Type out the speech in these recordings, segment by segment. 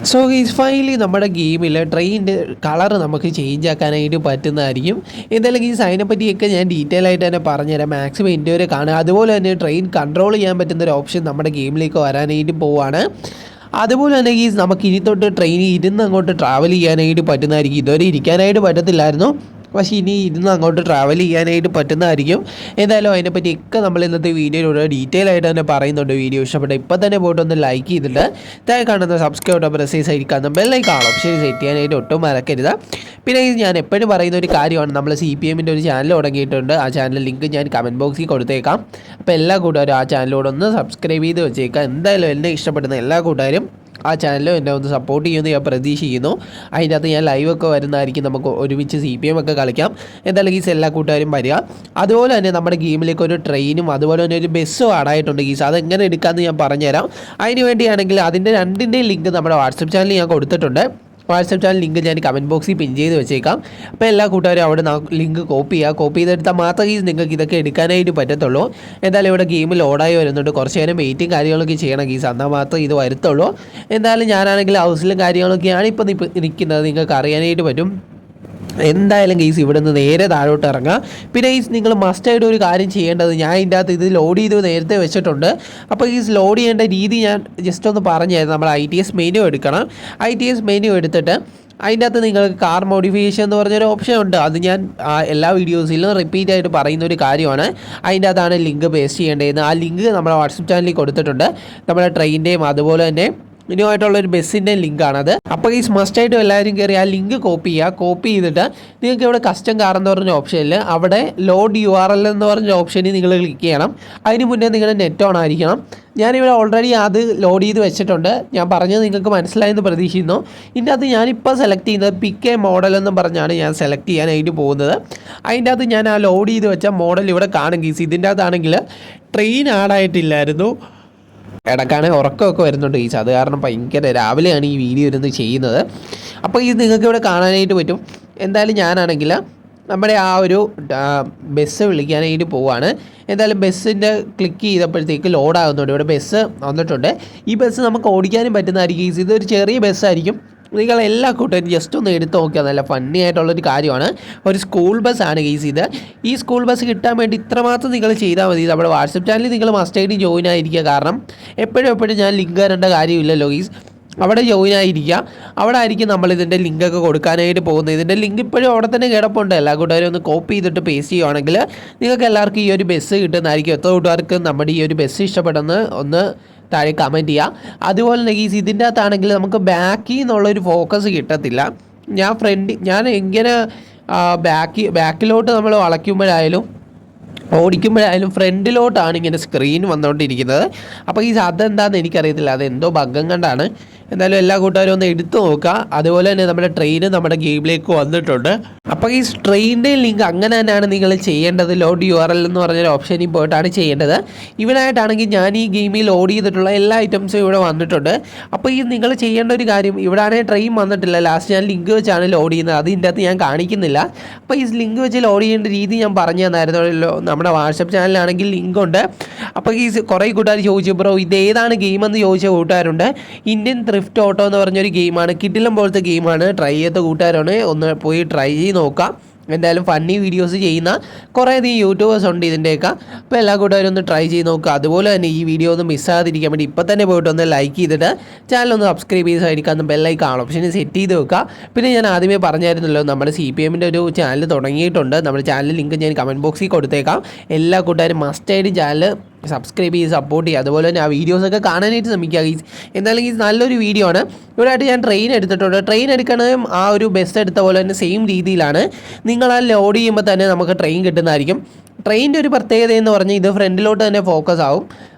So guys finally നമ്മുടെ ഗെയിമിൽ ട്രെയിനിൻ്റെ കളർ നമുക്ക് ചേഞ്ച് ആക്കാനായിട്ട് പറ്റുന്നതായിരിക്കും. എന്തായാലും ഗൈസ് അതിനെപ്പറ്റിയൊക്കെ ഞാൻ ഡീറ്റെയിൽ ആയിട്ട് തന്നെ പറഞ്ഞുതരാം. മാക്സിമം എൻ്റെ വരെ കാണുക. അതുപോലെ തന്നെ ട്രെയിൻ കൺട്രോൾ ചെയ്യാൻ പറ്റുന്ന ഒരു ഓപ്ഷൻ നമ്മുടെ ഗെയിമിലേക്ക് വരാനായിട്ട് പോവുകയാണ്. അതുപോലെ തന്നെ ഗൈസ് നമുക്ക് ഇനി തൊട്ട് ട്രെയിനിൽ ഇരുന്ന് അങ്ങോട്ട് ട്രാവൽ ചെയ്യാനായിട്ട് പറ്റുന്നതായിരിക്കും. ഇതുവരെ ഇരിക്കാനായിട്ട് പറ്റത്തില്ലായിരുന്നു, പക്ഷേ ഇനി ഇരുന്ന് അങ്ങോട്ട് ട്രാവൽ ചെയ്യാനായിട്ട് പറ്റുന്നതായിരിക്കും. എന്തായാലും അതിനെപ്പറ്റിയൊക്കെ നമ്മൾ ഇന്നത്തെ വീഡിയോയിലൂടെ ഡീറ്റെയിൽ ആയിട്ട് തന്നെ പറയുന്നുണ്ട്. വീഡിയോ ഇഷ്ടപ്പെട്ട ഇപ്പോൾ തന്നെ പോയിട്ട് ഒന്ന് ലൈക്ക് ചെയ്തിട്ട് താഴെ കാണുന്ന സബ്സ്ക്രൈബ് പ്രസ് ചെയ്തിരിക്കുന്ന ബെല്ലൈക്കൺ ഓപ്ഷൻ സെറ്റ് ചെയ്യാനായിട്ട് ഒട്ടും മറക്കരുത്. പിന്നെ ഞാൻ എപ്പോഴും പറയുന്ന ഒരു കാര്യമാണ്, നമ്മൾ CPMൻ്റെ ഒരു ചാനൽ തുടങ്ങിയിട്ടുണ്ട്. ആ ചാനൽ ലിങ്ക് ഞാൻ കമൻറ്റ് ബോക്സിൽ കൊടുത്തേക്കാം. അപ്പോൾ എല്ലാ കൂട്ടുകാരും ആ ചാനലിലൂടെ ഒന്ന് സബ്സ്ക്രൈബ് ചെയ്ത് വെച്ചേക്കാം. എന്തായാലും എന്നെ ഇഷ്ടപ്പെടുന്ന എല്ലാ കൂട്ടുകാരും ആ ചാനലും എന്നെ ഒന്ന് സപ്പോർട്ട് ചെയ്യുമെന്ന് ഞാൻ പ്രതീക്ഷിക്കുന്നു. അതിൻ്റെ അകത്ത് ഞാൻ ലൈവൊക്കെ വരുന്നതായിരിക്കും. നമുക്ക് ഒരുമിച്ച് CPM ഒക്കെ കളിക്കാം. എന്തായാലും ഗീസ് എല്ലാ കൂട്ടുകാരും വരിക. അതുപോലെ തന്നെ നമ്മുടെ ഗെയിമിലേക്ക് ഒരു ട്രെയിനും അതുപോലെ തന്നെ ഒരു ബസ്സും ആഡായിട്ടുണ്ട് ഗീസ്. അതെങ്ങനെ എടുക്കാമെന്ന് ഞാൻ പറഞ്ഞുതരാം. അതിന് വേണ്ടിയാണെങ്കിൽ അതിൻ്റെ രണ്ടിൻ്റെയും ലിങ്ക് നമ്മുടെ വാട്സപ്പ് ചാനലിൽ ഞാൻ കൊടുത്തിട്ടുണ്ട്. വാട്സപ്പ് ചാനൽ ലിങ്ക് ഞാൻ കമൻറ്റ് ബോക്സിൽ പിൻ ചെയ്ത് വെച്ചേക്കാം. അപ്പോൾ എല്ലാ കൂട്ടുകാരും അവിടെ ലിങ്ക് കോപ്പി ചെയ്തെടുത്താൽ മാത്രമേ നിങ്ങൾക്ക് ഇതൊക്കെ എടുക്കാനായിട്ട് പറ്റത്തുള്ളൂ. എന്തായാലും ഇവിടെ ഗെയിം ലോഡായി വരുന്നുണ്ട്. കുറച്ച് നേരം വെയിറ്റിംഗ് കാര്യങ്ങളൊക്കെ ചെയ്യണം ഗീസ്, എന്നാൽ മാത്രമേ ഇത് വരത്തുള്ളൂ. എന്തായാലും ഞാനാണെങ്കിൽ ഹൗസിലും കാര്യങ്ങളൊക്കെയാണ് ഇപ്പോൾ നിൽക്കുന്നത്, നിങ്ങൾക്ക് അറിയാനായിട്ട് പറ്റും. എന്തായാലും ഗെയ്സ് ഇവിടെ നിന്ന് നേരെ താഴോട്ട് ഇറങ്ങുക. പിന്നെ ഗെയ്സ് നിങ്ങൾ മസ്റ്റായിട്ട് ഒരു കാര്യം ചെയ്യേണ്ടത്, ഞാൻ ഇതിൻ്റെ അകത്ത് ഇത് ലോഡ് ചെയ്ത് നേരത്തെ വെച്ചിട്ടുണ്ട്. അപ്പോൾ ഗെയ്സ് ലോഡ് ചെയ്യേണ്ട രീതി ഞാൻ ജസ്റ്റ് ഒന്ന് പറഞ്ഞായിരുന്നു. നമ്മൾ ITS മെനു എടുക്കണം. ITS മെനു എടുത്തിട്ട് അതിൻ്റെ അകത്ത് നിങ്ങൾക്ക് കാർ മോഡിഫിക്കേഷൻ എന്ന് പറഞ്ഞൊരു ഓപ്ഷൻ ഉണ്ട്. അത് ഞാൻ എല്ലാ വീഡിയോസിലും റിപ്പീറ്റ് ആയിട്ട് പറയുന്ന ഒരു കാര്യമാണ്. അതിൻ്റെ അകത്താണ് ലിങ്ക് പേസ്റ്റ് ചെയ്യേണ്ടത്. ആ ലിങ്ക് നമ്മുടെ വാട്സപ്പ് ചാനലിൽ കൊടുത്തിട്ടുണ്ട്. നമ്മുടെ ട്രെയിനിൻ്റെയും അതുപോലെ തന്നെ ഇനിയുമായിട്ടുള്ളൊരു ബസ്സിൻ്റെ ലിങ്കാണത്. അപ്പോൾ ഈ മസ്റ്റായിട്ടും എല്ലാവരും കയറി ആ ലിങ്ക് കോപ്പി ചെയ്തിട്ട് നിങ്ങൾക്ക് ഇവിടെ കസ്റ്റം കാർ എന്ന് പറഞ്ഞ ഓപ്ഷനിൽ അവിടെ ലോഡ് URL എന്ന് പറഞ്ഞ ഓപ്ഷനിൽ നിങ്ങൾ ക്ലിക്ക് ചെയ്യണം. അതിന് മുന്നേ നിങ്ങളുടെ നെറ്റ് ഓൺ ആയിരിക്കണം. ഞാനിവിടെ ഓൾറെഡി അത് ലോഡ് ചെയ്ത് വെച്ചിട്ടുണ്ട്. ഞാൻ പറഞ്ഞത് നിങ്ങൾക്ക് മനസ്സിലായെന്ന് പ്രതീക്ഷിക്കുന്നു. ഇതിൻ്റെ അകത്ത് ഞാനിപ്പോൾ സെലക്ട് ചെയ്യുന്നത് പിക്ക് എ മോഡൽ എന്ന് പറഞ്ഞാണ് ഞാൻ സെലക്ട് ചെയ്യാനായിട്ട് പോകുന്നത്. അതിൻ്റെ അകത്ത് ഞാൻ ആ ലോഡ് ചെയ്ത് വെച്ച മോഡൽ ഇവിടെ കാണും ഗീസ്. ഇതിൻ്റെ അകത്താണെങ്കിൽ ട്രെയിൻ ആഡായിട്ടില്ലായിരുന്നു. ഇടയ്ക്കാണെങ്കിൽ ഉറക്കമൊക്കെ വരുന്നുണ്ട് ഗീസ്. അത് കാരണം ഭയങ്കര രാവിലെയാണ് ഈ വീഡിയോ ഇരുന്ന് ചെയ്യുന്നത്. അപ്പോൾ ഇത് നിങ്ങൾക്ക് ഇവിടെ കാണാനായിട്ട് പറ്റും. എന്തായാലും ഞാനാണെങ്കിൽ നമ്മുടെ ആ ഒരു ബസ് വിളിക്കാനായിട്ട് പോവുകയാണ്. എന്തായാലും ബസ്സിൻ്റെ ക്ലിക്ക് ചെയ്തപ്പോഴത്തേക്ക് ലോഡാകുന്നുണ്ട്. ഇവിടെ ബസ് വന്നിട്ടുണ്ട്. ഈ ബസ് നമുക്ക് ഓടിക്കാനും പറ്റുന്നതായിരിക്കും ഗീസ്. ഇതൊരു ചെറിയ ബസ്സായിരിക്കും. നിങ്ങൾ എല്ലാ കൂട്ടരും ജസ്റ്റ് ഒന്ന് എടുത്ത് നോക്കിയാൽ നല്ല ഫണ്ണി ആയിട്ടുള്ളൊരു കാര്യമാണ്. ഒരു സ്കൂൾ ബസ്സാണ് ഗെയ്സ് ഇത്. ഈ സ്കൂൾ ബസ് കിട്ടാൻ വേണ്ടി ഇത്രമാത്രം നിങ്ങൾ ചെയ്താൽ മതി. നമ്മുടെ വാട്സപ്പ് ചാനലിൽ നിങ്ങൾ മസ്റ്റായിട്ട് ജോയിൻ ആയിരിക്കുക. കാരണം എപ്പോഴും ഞാൻ ലിങ്ക് തരേണ്ട കാര്യമില്ലല്ലോ ഗെയ്സ്. അവിടെ ജോയിൻ ആയിരിക്കുക. അവിടെ ആയിരിക്കും നമ്മളിതിൻ്റെ ലിങ്കൊക്കെ കൊടുക്കാനായിട്ട് പോകുന്നത്. ഇതിൻ്റെ ലിങ്ക് ഇപ്പോഴും അവിടെ തന്നെ കിടപ്പുണ്ട്. എല്ലാ കൂട്ടുകാരും ഒന്ന് കോപ്പി ചെയ്തിട്ട് പേസ്റ്റ് ചെയ്യുകയാണെങ്കിൽ നിങ്ങൾക്ക് എല്ലാവർക്കും ഈ ഒരു ബസ് കിട്ടുന്നതായിരിക്കും. എത്ര കൂട്ടുകാർക്ക് നമ്മുടെ ഈ ഒരു ബസ് ഇഷ്ടപ്പെടുന്ന ഒന്ന് താഴെ കമൻറ്റ് ചെയ്യുക. അതുപോലെ തന്നെ ഗീസ് ഇതിൻ്റെ അകത്താണെങ്കിൽ നമുക്ക് ബാക്കിൽ നിന്നുള്ളൊരു ഫോക്കസ് കിട്ടത്തില്ല. ഞാൻ എങ്ങനെ ബാക്കിലോട്ട് നമ്മൾ വളയ്ക്കുമ്പോഴായാലും ഓടിക്കുമ്പോഴായാലും ഫ്രണ്ടിലോട്ടാണ് ഇങ്ങനെ സ്ക്രീൻ വന്നുകൊണ്ടിരിക്കുന്നത്. അപ്പോൾ ഈ അതെന്താണെന്ന് എനിക്കറിയത്തില്ല, അതെന്തോ ബഗ്ഗം കണ്ടാണ്. എന്തായാലും എല്ലാ കൂട്ടുകാരും ഒന്ന് എടുത്തു നോക്കുക. അതുപോലെ തന്നെ നമ്മുടെ ട്രെയിൻ നമ്മുടെ ഗെയിമിലേക്ക് വന്നിട്ടുണ്ട്. അപ്പോൾ ഈ ട്രെയിനിൻ്റെ ലിങ്ക് അങ്ങനെ തന്നെയാണ് നിങ്ങൾ ചെയ്യേണ്ടത്. ലോഡ് URL എന്ന് പറഞ്ഞൊരു ഓപ്ഷനിൽ പോയിട്ടാണ് ചെയ്യേണ്ടത്. ഇവിടെ ആയിട്ടാണെങ്കിൽ ഞാൻ ഈ ഗെയിമിൽ ലോഡ് ചെയ്തിട്ടുള്ള എല്ലാ ഐറ്റംസും ഇവിടെ വന്നിട്ടുണ്ട്. അപ്പോൾ ഈ നിങ്ങൾ ചെയ്യേണ്ട ഒരു കാര്യം, ഇവിടെ ആണെങ്കിൽ ട്രെയിൻ വന്നിട്ടില്ല. ലാസ്റ്റ് ഞാൻ ലിങ്ക് വെച്ചാണ് ലോഡ് ചെയ്യുന്നത്. അതിൻ്റെ അകത്ത് ഞാൻ കാണിക്കുന്നില്ല. അപ്പോൾ ഈ ലിങ്ക് വെച്ച് ലോഡ് ചെയ്യേണ്ട രീതി ഞാൻ പറഞ്ഞു തന്നായിരുന്നല്ലോ. നമ്മുടെ വാട്സപ്പ് ചാനലിലാണെങ്കിൽ ലിങ്ക് ഉണ്ട്. അപ്പോൾ ഈ കുറേ കൂട്ടുകാർ ചോദിച്ചു, ബ്രോ ഇത് ഏതാണ് ഗെയിമെന്ന് ചോദിച്ച കൂട്ടുകാരുണ്ട്. ഇന്ത്യൻ ത്രിഫ്റ്റ് ഓട്ടോ എന്ന് പറഞ്ഞൊരു ഗെയിമാണ്. കിടിലം പോലത്തെ ഗെയിമാണ്. ട്രൈ ചെയ്ത കൂട്ടുകാരാണ്, ഒന്ന് പോയി ട്രൈ ചെയ്ത് നോക്കാം. എന്തായാലും ഫണ്ണി വീഡിയോസ് ചെയ്യുന്ന കുറേയധികം യൂട്യൂബേഴ്സ് ഉണ്ട് ഇതിൻ്റെയൊക്കെ. അപ്പോൾ എല്ലാ കൂട്ടുകാരും ഒന്ന് ട്രൈ ചെയ്ത് നോക്കുക. അതുപോലെ തന്നെ ഈ വീഡിയോ ഒന്ന് മിസ്സാകാതിരിക്കാൻ വേണ്ടി ഇപ്പോൾ തന്നെ പോയിട്ട് ഒന്ന് ലൈക്ക് ചെയ്തിട്ട് ചാനലൊന്ന് സബ്സ്ക്രൈബ് ചെയ്ത് സൈഡിൽ ബെല്ലൈക്കൺ ഓപ്ഷൻ സെറ്റ് ചെയ്ത് വെക്കുക. പിന്നെ ഞാൻ ആദ്യമേ പറഞ്ഞായിരുന്നല്ലോ, നമ്മുടെ CPMൻ്റെ ഒരു ചാനൽ തുടങ്ങിയിട്ടുണ്ട്. നമ്മുടെ ചാനൽ ലിങ്ക് ഞാൻ കമൻറ്റ് ബോക്സിൽ കൊടുത്തേക്കാം. എല്ലാ കൂട്ടുകാരും മസ്റ്റായിട്ട് ചാനൽ സബ്സ്ക്രൈബ് ചെയ്ത് സപ്പോർട്ട് ചെയ്യുക. അതുപോലെ തന്നെ ആ വീഡിയോസൊക്കെ കാണാനായിട്ട് ശ്രമിക്കുക ഗീസ്. എന്തായാലും ഇത് നല്ലൊരു വീഡിയോ ആണ്. ഇവിടെയായിട്ട് ഞാൻ ട്രെയിൻ എടുത്തിട്ടുണ്ട്. ട്രെയിൻ എടുക്കണതും ആ ഒരു ബസ് എടുത്ത പോലെ തന്നെ സെയിം രീതിയിലാണ്. നിങ്ങൾ ആ ലോഡ് ചെയ്യുമ്പോൾ തന്നെ നമുക്ക് ട്രെയിൻ കിട്ടുന്നതായിരിക്കും. ട്രെയിനിൻ്റെ ഒരു പ്രത്യേകത എന്ന് പറഞ്ഞാൽ ഇത് ഫ്രണ്ടിലോട്ട് തന്നെ ഫോക്കസ് ആവും.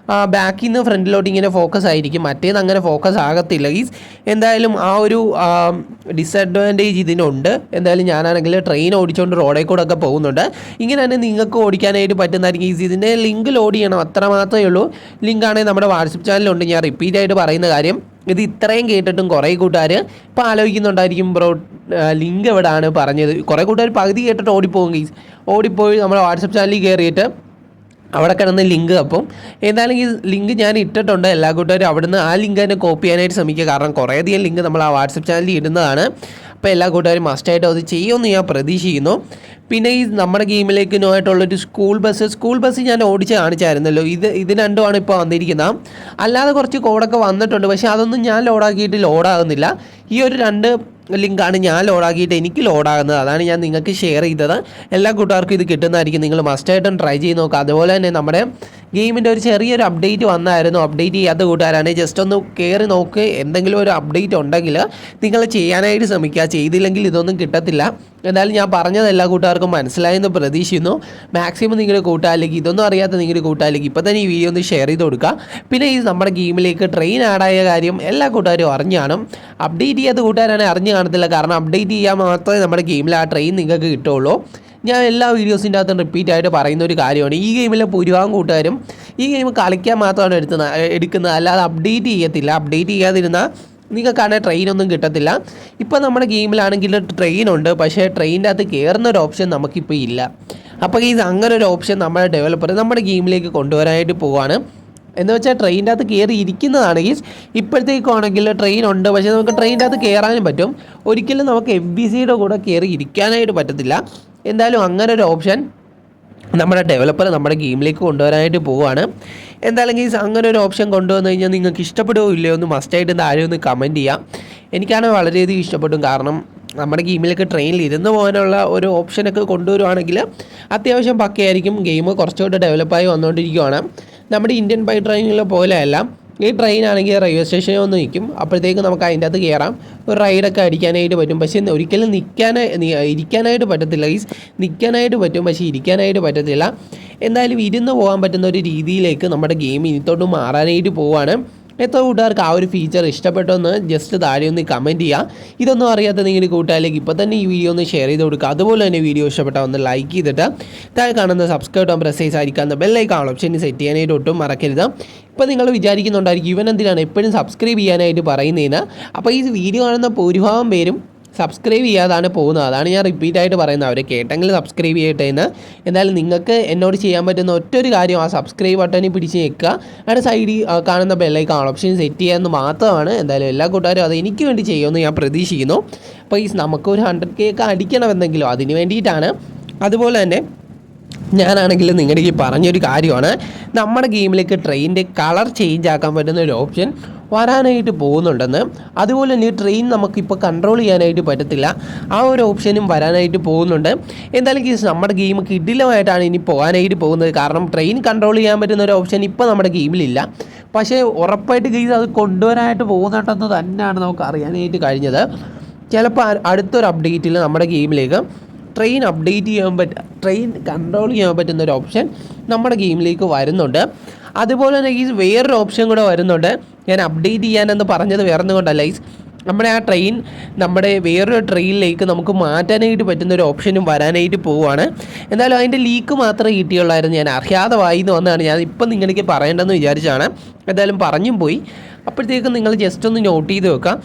ബാക്കിൽ നിന്ന് ഫ്രണ്ടിലോട്ട് ഇങ്ങനെ ഫോക്കസ് ആയിരിക്കും. മറ്റേത് അങ്ങനെ ഫോക്കസ് ആകത്തില്ല ഗീസ്. എന്തായാലും ആ ഒരു ഡിസഡ്വാൻറ്റേജ് ഇതിനുണ്ട്. എന്തായാലും ഞാനാണെങ്കിൽ ട്രെയിൻ ഓടിച്ചുകൊണ്ട് റോഡിൽ കൂടെ ഒക്കെ പോകുന്നുണ്ട്. ഇങ്ങനെ തന്നെ നിങ്ങൾക്ക് ഓടിക്കാനായിട്ട് പറ്റുന്നതായിരിക്കും ഗീസ്. ഇതിൻ്റെ ലിങ്ക് ലോഡ് ചെയ്യണം, അത്ര മാത്രമേ ഉള്ളൂ. ലിങ്കാണെങ്കിൽ നമ്മുടെ വാട്സപ്പ് ചാനലുണ്ട്. ഞാൻ റിപ്പീറ്റ് ആയിട്ട് പറയുന്ന കാര്യം, ഇത് ഇത്രയും കേട്ടിട്ടും കുറേ കൂട്ടുകാർ ഇപ്പോൾ ആലോചിക്കുന്നുണ്ടായിരിക്കും, ബ്രോ ലിങ്ക് എവിടെയാണ് പറഞ്ഞത്. കുറേ കൂട്ടുകാർ പകുതി കേട്ടിട്ട് ഓടിപ്പോകും ഗീസ്. ഓടിപ്പോയി നമ്മുടെ വാട്സപ്പ് ചാനലിൽ കയറിയിട്ട് അവിടെ കിടന്ന ലിങ്ക്. അപ്പം എന്തായാലും ഈ ലിങ്ക് ഞാൻ ഇട്ടിട്ടുണ്ട്. എല്ലാ കൂട്ടുകാരും അവിടുന്ന് ആ ലിങ്ക് തന്നെ കോപ്പി ചെയ്യാനായിട്ട് ശ്രമിക്കുക. കാരണം കുറേയധികം ലിങ്ക് നമ്മൾ ആ വാട്സപ്പ് ചാനലിൽ ഇടുന്നതാണ്. അപ്പോൾ എല്ലാ കൂട്ടുകാരും മസ്റ്റായിട്ടും അത് ചെയ്യുമെന്ന് ഞാൻ പ്രതീക്ഷിക്കുന്നു. പിന്നെ ഈ നമ്മുടെ ഗെയിമിലേക്ക് ആയിട്ടുള്ളൊരു സ്കൂൾ ബസ് ഞാൻ ഓടിച്ച് കാണിച്ചായിരുന്നല്ലോ. ഇത് രണ്ടുമാണ് ഇപ്പോൾ വന്നിരിക്കുന്നത്. അല്ലാതെ കുറച്ച് കോഡൊക്കെ വന്നിട്ടുണ്ട്, പക്ഷേ അതൊന്നും ഞാൻ ലോഡാക്കിയിട്ട് ലോഡാകുന്നില്ല. ഈ ഒരു 2 ലിങ്കാണ് ഞാൻ ലോഡാക്കിയിട്ട് എനിക്ക് ലോഡാകുന്നത്. അതാണ് ഞാൻ നിങ്ങൾക്ക് ഷെയർ ചെയ്തത്. എല്ലാ കൂട്ടുകാർക്കും ഇത് കിട്ടുന്നതായിരിക്കും. നിങ്ങൾ മസ്റ്റായിട്ടും ട്രൈ ചെയ്ത് നോക്കുക. അതുപോലെ തന്നെ നമ്മുടെ ഗെയിമിൻ്റെ ഒരു ചെറിയൊരു അപ്ഡേറ്റ് വന്നായിരുന്നു. അപ്ഡേറ്റ് ചെയ്യാത്ത കൂട്ടുകാരാണ് ജസ്റ്റ് ഒന്ന് കയറി നോക്ക്. എന്തെങ്കിലും ഒരു അപ്ഡേറ്റ് ഉണ്ടെങ്കിൽ നിങ്ങൾ ചെയ്യാനായിട്ട് ശ്രമിക്കുക. ചെയ്തില്ലെങ്കിൽ ഇതൊന്നും കിട്ടത്തില്ല. എന്തായാലും ഞാൻ പറഞ്ഞത് എല്ലാ കൂട്ടുകാർക്കും മനസ്സിലായെന്ന് പ്രതീക്ഷിക്കുന്നു. മാക്സിമം നിങ്ങളുടെ കൂട്ടുകാരിലേക്ക്, ഇതൊന്നും അറിയാത്ത നിങ്ങളുടെ കൂട്ടുകാരിലേക്ക് ഇപ്പോൾ തന്നെ ഈ വീഡിയോ ഒന്ന് ഷെയർ ചെയ്ത് കൊടുക്കുക. പിന്നെ ഈ നമ്മുടെ ഗെയിമിലേക്ക് ട്രെയിൻ ആഡായ കാര്യം എല്ലാ കൂട്ടുകാരും അറിഞ്ഞു കാണും. അപ്ഡേറ്റ് ചെയ്യാത്ത കൂട്ടുകാരാണെങ്കിൽ അറിഞ്ഞു കാണത്തില്ല. കാരണം അപ്ഡേറ്റ് ചെയ്യാൻ മാത്രമേ നമ്മുടെ ഗെയിമിൽ ആ ട്രെയിൻ നിങ്ങൾക്ക് കിട്ടുള്ളൂ. ഞാൻ എല്ലാ വീഡിയോസിൻ്റെ അകത്തും റിപ്പീറ്റ് ആയിട്ട് പറയുന്ന ഒരു കാര്യമാണ്. ഈ ഗെയിമിലെ ഭൂരിഭാഗം കൂട്ടുകാരും ഈ ഗെയിം കളിക്കാൻ മാത്രമാണ് എടുക്കുന്നത്, അല്ലാതെ അപ്ഡേറ്റ് ചെയ്യത്തില്ല. അപ്ഡേറ്റ് ചെയ്യാതിരുന്നാൽ നിങ്ങൾക്കാണെങ്കിൽ ട്രെയിനൊന്നും കിട്ടത്തില്ല. ഇപ്പോൾ നമ്മുടെ ഗെയിമിലാണെങ്കിൽ ട്രെയിനുണ്ട്, പക്ഷേ ട്രെയിനിൻ്റെ അകത്ത് കയറുന്ന ഒരു ഓപ്ഷൻ നമുക്കിപ്പോൾ ഇല്ല. അപ്പോൾ ഈ അങ്ങനെ ഒരു ഓപ്ഷൻ നമ്മുടെ ഡെവലപ്പർ നമ്മുടെ ഗെയിമിലേക്ക് കൊണ്ടുവരാനായിട്ട് പോവുകയാണ്. എന്ന് വെച്ചാൽ ട്രെയിനിൻ്റെ അകത്ത് കയറി ഇരിക്കുന്നതാണെങ്കിൽ ഇപ്പോഴത്തേക്കാണെങ്കിൽ ട്രെയിൻ ഉണ്ട്, പക്ഷേ നമുക്ക് ട്രെയിനിൻ്റെ അകത്ത് കയറാനും പറ്റും. ഒരിക്കലും നമുക്ക് FBCയുടെ കൂടെ കയറി ഇരിക്കാനായിട്ട് പറ്റത്തില്ല. എന്തായാലും അങ്ങനെ ഒരു ഓപ്ഷൻ നമ്മുടെ ഡെവലപ്പർ നമ്മുടെ ഗെയിമിലേക്ക് കൊണ്ടുവരാനായിട്ട് പോവുകയാണ്. എന്തായാലും അങ്ങനെ ഒരു ഓപ്ഷൻ കൊണ്ടുവന്നു കഴിഞ്ഞാൽ നിങ്ങൾക്ക് ഇഷ്ടപ്പെടുകയോ ഇല്ലയോ എന്ന് മസ്റ്റായിട്ട് താഴെ ഒന്ന് കമൻറ്റ് ചെയ്യാം. എനിക്കാണെങ്കിൽ വളരെയധികം ഇഷ്ടപ്പെടും. കാരണം നമ്മുടെ ഗെയിമിലേക്ക് ട്രെയിനിൽ ഇരുന്ന് പോകാനുള്ള ഒരു ഓപ്ഷനൊക്കെ കൊണ്ടുവരുവാണെങ്കിൽ അത്യാവശ്യം പക്കയായിരിക്കും. ഗെയിം കുറച്ചുകൂടെ ഡെവലപ്പായി വന്നുകൊണ്ടിരിക്കുകയാണ്. നമ്മുടെ ഇന്ത്യൻ ബൈ ട്രെയിനിലെ പോലെയല്ല. ഈ ട്രെയിനാണെങ്കിൽ റെയിൽവേ സ്റ്റേഷനിൽ വന്ന് നിൽക്കും. അപ്പോഴത്തേക്ക് നമുക്ക് അതിൻ്റെ അകത്ത് കയറാം, ഒരു റൈഡൊക്കെ അടിക്കാനായിട്ട് പറ്റും. പക്ഷേ ഒരിക്കലും ഇരിക്കാനായിട്ട് പറ്റത്തില്ല. നിൽക്കാനായിട്ട് പറ്റും, പക്ഷേ ഇരിക്കാനായിട്ട് പറ്റത്തില്ല. എന്തായാലും ഇരുന്ന് പോകാൻ പറ്റുന്ന ഒരു രീതിയിലേക്ക് നമ്മുടെ ഗെയിം ഇനിത്തോട്ട് മാറാനായിട്ട് പോവുകയാണ്. എത്ര കൂട്ടുകാർക്ക് ആ ഒരു ഫീച്ചർ ഇഷ്ടപ്പെട്ടെന്ന് ജസ്റ്റ് താഴെ ഒന്ന് കമൻറ്റ് ചെയ്യുക. ഇതൊന്നും അറിയാത്ത നിങ്ങളുടെ കൂട്ടുകാരിലേക്ക് ഇപ്പോൾ തന്നെ ഈ വീഡിയോ ഒന്ന് ഷെയർ ചെയ്ത് കൊടുക്കുക. അതുപോലെ തന്നെ വീഡിയോ ഇഷ്ടപ്പെട്ടാൽ ഒന്ന് ലൈക്ക് ചെയ്തിട്ട് താഴെ കാണുന്ന സബ്സ്ക്രൈബ് ബട്ടൺ പ്രസ് ചെയ്തായിരിക്കാവുന്ന ബെല്ലൈക്കൺ ഓപ്ഷൻ സെറ്റ് ചെയ്യാനായിട്ട് ഒട്ടും മറക്കരുത്. ഇപ്പോൾ നിങ്ങൾ വിചാരിക്കുന്നുണ്ടായിരിക്കും ഇവൻ എന്തിനാണ് എപ്പോഴും സബ്സ്ക്രൈബ് ചെയ്യാനായിട്ട് പറയുന്നതിന്. അപ്പോൾ ഈ വീഡിയോ കാണുന്ന ഭൂരിഭാഗം പേരും സബ്സ്ക്രൈബ് ചെയ്യാതാണ് പോകുന്നത്. അതാണ് ഞാൻ റിപ്പീറ്റായിട്ട് പറയുന്നത്. അവരെ കേട്ടെങ്കിൽ സബ്സ്ക്രൈബ് ചെയ്യട്ടെ എന്ന്. എന്തായാലും നിങ്ങൾക്ക് എന്നോട് ചെയ്യാൻ പറ്റുന്ന ഒറ്റൊരു കാര്യം ആ സബ്സ്ക്രൈബ് ബട്ടണിൽ പിടിച്ച് നിൽക്കുക. അതിൻ്റെ സൈഡിൽ കാണുന്ന ബെല്ലൈക്കൺ ഓപ്ഷൻ സെറ്റ് ചെയ്യാമെന്ന് മാത്രമാണ്. എന്തായാലും എല്ലാ കൂട്ടുകാരും അത് എനിക്ക് വേണ്ടി ചെയ്യുമെന്ന് ഞാൻ പ്രതീക്ഷിക്കുന്നു. അപ്പോൾ നമുക്കൊരു 100K ഒക്കെ അടിക്കണമെന്നെങ്കിലും അതിന് വേണ്ടിയിട്ടാണ്. അതുപോലെ തന്നെ ഞാനാണെങ്കിൽ നിങ്ങളുടെ ഈ പറഞ്ഞൊരു കാര്യമാണ്, നമ്മുടെ ഗെയിമിലേക്ക് ട്രെയിനിൻ്റെ കളർ ചേഞ്ച് ആക്കാൻ പറ്റുന്ന ഒരു ഓപ്ഷൻ വരാനായിട്ട് പോകുന്നുണ്ടെന്ന്. അതുപോലെ തന്നെ ട്രെയിൻ നമുക്കിപ്പോൾ കൺട്രോൾ ചെയ്യാനായിട്ട് പറ്റത്തില്ല, ആ ഒരു ഓപ്ഷനും വരാനായിട്ട് പോകുന്നുണ്ട്. എന്തായാലും നമ്മുടെ ഗെയിം കിടിലമായിട്ടാണ് ഇനി പോകാനായിട്ട് പോകുന്നത്. കാരണം ട്രെയിൻ കൺട്രോൾ ചെയ്യാൻ പറ്റുന്ന ഒരു ഓപ്ഷൻ ഇപ്പോൾ നമ്മുടെ ഗെയിമിലില്ല. പക്ഷേ ഉറപ്പായിട്ട് ഗെയിം അത് കൊണ്ടുവരാനായിട്ട് പോകുന്നുണ്ടെന്ന് തന്നെയാണ് നമുക്ക് അറിയാനായിട്ട് കഴിഞ്ഞത്. ചിലപ്പോൾ അടുത്തൊരു അപ്ഡേറ്റിൽ നമ്മുടെ ഗെയിമിലേക്ക് ട്രെയിൻ ട്രെയിൻ കൺട്രോൾ ചെയ്യാൻ പറ്റുന്ന ഒരു ഓപ്ഷൻ നമ്മുടെ ഗെയിമിലേക്ക് വരുന്നുണ്ട്. അതുപോലെ തന്നെ വേറൊരു ഓപ്ഷൻ കൂടെ വരുന്നുണ്ട്. ഞാൻ അപ്ഡേറ്റ് ചെയ്യാനെന്ന് പറഞ്ഞത് വേറൊന്നും കൊണ്ടല്ല, നമ്മുടെ ആ ട്രെയിൻ നമ്മുടെ വേറൊരു ട്രെയിനിലേക്ക് നമുക്ക് മാറ്റാനായിട്ട് പറ്റുന്ന ഒരു ഓപ്ഷനും വരാനായിട്ട് പോവുകയാണ്. എന്തായാലും അതിൻ്റെ ലീക്ക് മാത്രമേ കിട്ടിയുള്ളായിരുന്നു. ഞാൻ അറിയാതെ വായിന്ന് വന്നതാണ്. ഞാൻ ഇപ്പം നിങ്ങൾക്ക് പറയേണ്ടതെന്ന് വിചാരിച്ചാണ്. എന്തായാലും പറഞ്ഞും പോയി. അപ്പോഴത്തേക്കും നിങ്ങൾ ജസ്റ്റ് ഒന്ന് നോട്ട് ചെയ്ത് വെക്കാം.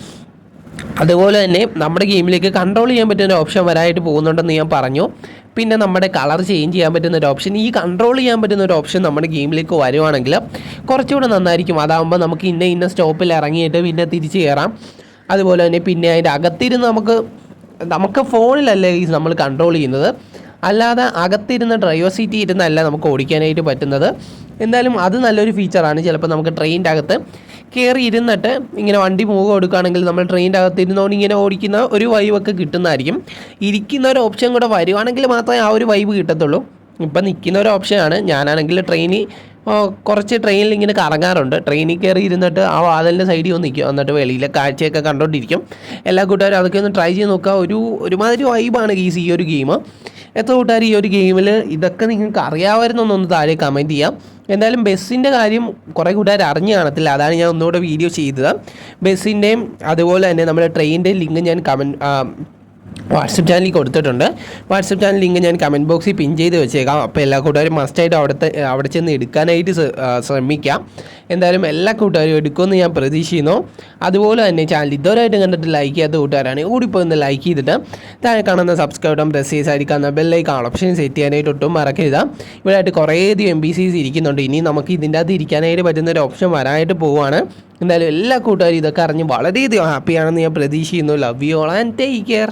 അതുപോലെ തന്നെ നമ്മുടെ ഗെയിമിലേക്ക് കൺട്രോൾ ചെയ്യാൻ പറ്റുന്ന ഓപ്ഷൻ വരാനായിട്ട് പോകുന്നുണ്ടെന്ന് ഞാൻ പറഞ്ഞു. പിന്നെ നമ്മുടെ കളർ ചേഞ്ച് ചെയ്യാൻ പറ്റുന്ന ഒരു ഓപ്ഷൻ, ഈ കൺട്രോൾ ചെയ്യാൻ പറ്റുന്ന ഒരു ഓപ്ഷൻ നമ്മുടെ ഗെയിമിലേക്ക് വരുവാണെങ്കിൽ കുറച്ചുകൂടെ നന്നായിരിക്കും. അതാകുമ്പോൾ നമുക്ക് ഇന്ന സ്റ്റോപ്പിൽ ഇറങ്ങിയിട്ട് പിന്നെ തിരിച്ച് കയറാം. അതുപോലെ തന്നെ പിന്നെ അതിൻ്റെ അകത്തിരുന്ന് നമുക്ക് ഫോണിലല്ലേ നമ്മൾ കൺട്രോൾ ചെയ്യുന്നത്, അല്ലാതെ അകത്തിരുന്ന് ഡ്രൈവർ സീറ്റ് ഇരുന്നല്ല നമുക്ക് ഓടിക്കാനായിട്ട് പറ്റുന്നത്. എന്തായാലും അത് നല്ലൊരു ഫീച്ചറാണ്. ചിലപ്പോൾ നമുക്ക് ട്രെയിനിൻ്റെ അകത്ത് കയറി ഇരുന്നിട്ട് ഇങ്ങനെ വണ്ടി മൂവ് കൊടുക്കുകയാണെങ്കിൽ നമ്മൾ ട്രെയിനിൻ്റെ അകത്ത് ഇരുന്നുകൊണ്ട് ഇങ്ങനെ ഓടിക്കുന്ന ഒരു വൈബൊക്കെ കിട്ടുന്നതായിരിക്കും. ഇരിക്കുന്ന ഒരു ഓപ്ഷൻ കൂടെ വരുവാണെങ്കിൽ മാത്രമേ ആ ഒരു വൈബ് കിട്ടത്തുള്ളൂ. ഇപ്പം നിൽക്കുന്ന ഒരു ഓപ്ഷനാണ്. ഞാനാണെങ്കിൽ കുറച്ച് ട്രെയിനിൽ ഇങ്ങനെ കറങ്ങാറുണ്ട്. ട്രെയിനിൽ കയറി ഇരുന്നിട്ട് ആ വാതിലിൻ്റെ സൈഡിൽ ഒന്ന് നിൽക്കും, എന്നിട്ട് വെളിയിലെ കാഴ്ചയൊക്കെ കണ്ടുകൊണ്ടിരിക്കും. എല്ലാ കൂട്ടുകാരും അതൊക്കെ ഒന്ന് ട്രൈ ചെയ്ത് നോക്കുക. ഒരുമാതിരി വൈബാണ് ഈ ഒരു ഗെയിം. എത്ര കൂട്ടുകാർ ഈ ഒരു ഗെയിമിൽ ഇതൊക്കെ നിങ്ങൾക്ക് അറിയാമായിരുന്നൊന്നൊന്ന് താഴെ കമൻറ്റ് ചെയ്യാം. എന്തായാലും ബസ്സിൻ്റെ കാര്യം കുറേ കൂട്ടുകാർ അറിഞ്ഞു കാണത്തില്ല, അതാണ് ഞാൻ ഒന്നുകൂടെ വീഡിയോ ചെയ്തത്. ബസ്സിൻ്റെയും അതുപോലെ തന്നെ നമ്മുടെ ട്രെയിനിൻ്റെയും ലിങ്ക് ഞാൻ വാട്സപ്പ് ചാനലിൽ കൊടുത്തിട്ടുണ്ട്. വാട്സപ്പ് ചാനൽ ലിങ്ക് ഞാൻ കമൻറ്റ് ബോക്സിൽ പിൻ ചെയ്ത് വെച്ചേക്കാം. അപ്പോൾ എല്ലാ കൂട്ടുകാരും മസ്റ്റായിട്ട് അവിടെ ചെന്ന് എടുക്കാനായിട്ട് ശ്രമിക്കാം. എന്തായാലും എല്ലാ കൂട്ടുകാരും എടുക്കുമെന്ന് ഞാൻ പ്രതീക്ഷിക്കുന്നു. അതുപോലെ തന്നെ ചാനൽ ഇതുവരെയായിട്ട് കണ്ടിട്ട് ലൈക്ക് ചെയ്യാത്ത കൂട്ടുകാരാണ് ഓടിപ്പോയി ഒന്ന് ലൈക്ക് ചെയ്തിട്ട് താഴെ കാണുന്ന സബ്സ്ക്രൈബ് ബട്ടൺ പ്രസ് ചെയ്ത് അടിക്കാവുന്ന ബെല്ലൈക്കൺ ഓപ്ഷൻ സെറ്റ് ചെയ്യാനായിട്ട് ഒട്ടും മറക്കരുത്. ഇവിടെ ആയിട്ട് കുറേയധികം MBCs ഇരിക്കുന്നുണ്ട്. ഇനി നമുക്ക് ഇതിൻ്റെ അകത്ത് ഇരിക്കാനായിട്ട് പറ്റുന്നൊരു ഓപ്ഷൻ വരാനായിട്ട് പോവുകയാണ്. എന്തായാലും എല്ലാ കൂട്ടുകാരും ഇതൊക്കെ അറിഞ്ഞ് വളരെയധികം ഹാപ്പിയാണെന്ന് ഞാൻ പ്രതീക്ഷിക്കുന്നു. Love you all and take care.